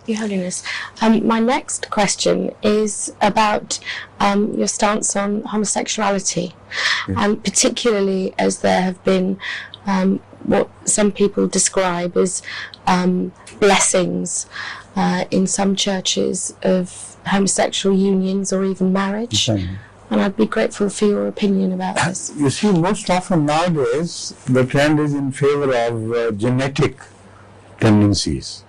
Your Holiness. My next question is about your stance on homosexuality, and particularly as there have been what some people describe as blessings in some churches of homosexual unions or even marriage. And I'd be grateful for your opinion about this. You see, most often nowadays, the trend is in favor of genetic tendencies.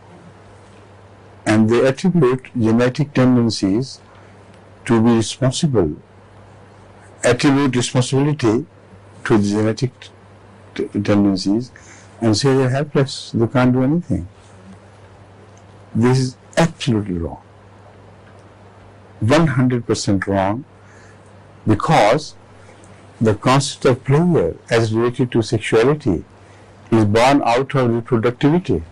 And they attribute genetic tendencies to be responsible, attribute responsibility to the genetic tendencies and say they're helpless, they can't do anything. This is absolutely wrong. 100% wrong, because the concept of pleasure as related to sexuality is born out of reproductivity.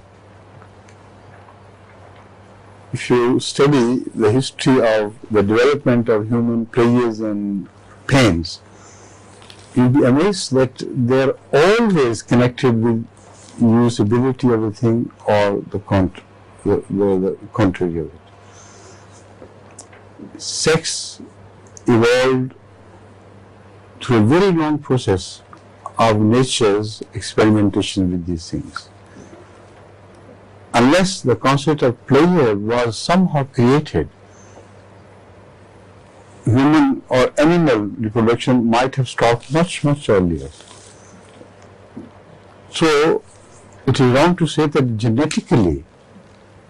If you study the history of the development of human pleasures and pains, you'll be amazed that they're always connected with usability of a thing or the contrary of it. Sex evolved through a very long process of nature's experimentation with these things. Unless the concept of pleasure was somehow created, human or animal reproduction might have stopped much, much earlier. So, it is wrong to say that genetically,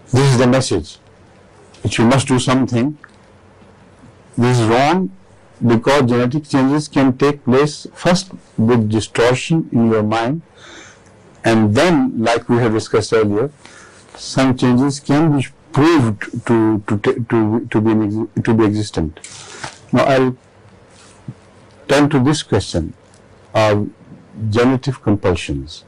this is the message, that you must do something. This is wrong, because genetic changes can take place first with distortion in your mind, and then, like we have discussed earlier, some changes can be proved to be existent. Now I'll turn to this question of genitive compulsions.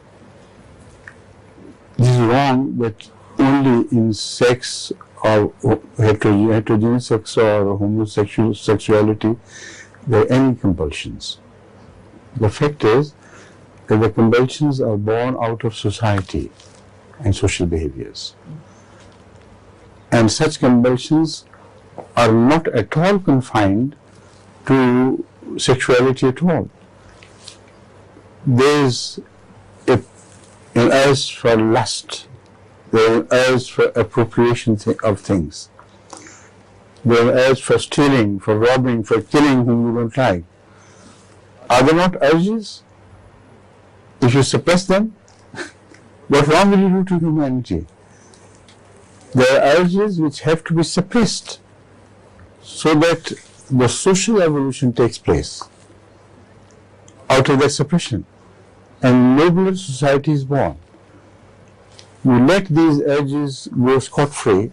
This is wrong that only in sex or heterogeneous sex or homosexual sexuality there are any compulsions. The fact is that the compulsions are born out of society and social behaviors. And such compulsions are not at all confined to sexuality at all. There is an urge for lust, there is an urge for appropriation of things, there is an urge for stealing, for robbing, for killing whom you don't like. Are there not urges? If you suppress them, what wrong will you do to humanity? There are urges which have to be suppressed so that the social evolution takes place out of that suppression, and nobler society is born. You let these urges go scot-free.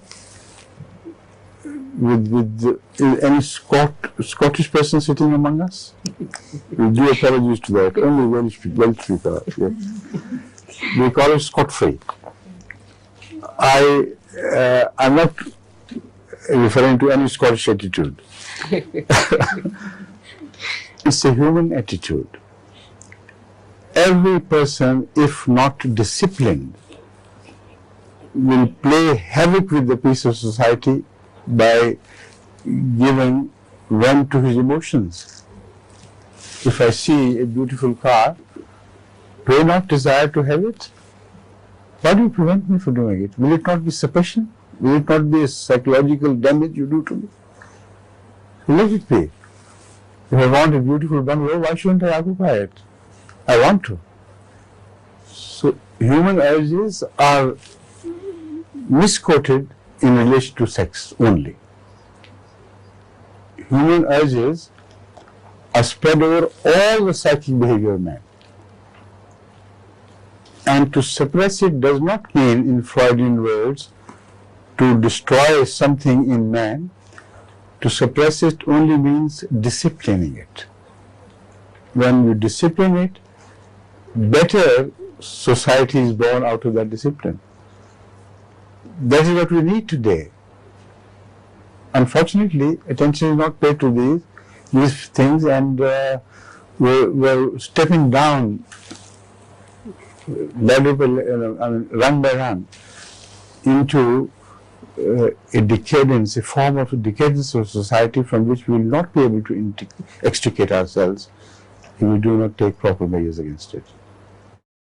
With any Scottish person sitting among us? We do apologies to that. Only Welsh people. Yes. We call it scot-free. I'm not referring to any Scottish attitude. It's a human attitude. Every person, if not disciplined, will play havoc with the peace of society by giving vent to his emotions. If I see a beautiful car, do I not desire to have it? Why do you prevent me from doing it? Will it not be suppression? Will it not be a psychological damage you do to me? Let it be. If I want a beautiful bungalow, why shouldn't I occupy it? I want to. So human urges are misquoted in relation to sex only. Human urges are spread over all the psychic behavior of man. And to suppress it does not mean, in Freudian words, to destroy something in man. To suppress it only means disciplining it. When you discipline it, better society is born out of that discipline. That is what we need today. Unfortunately, attention is not paid to these things, and we're stepping down ladder by run by run into a decadence, a form of a decadence of society from which we will not be able to extricate ourselves if we do not take proper measures against it.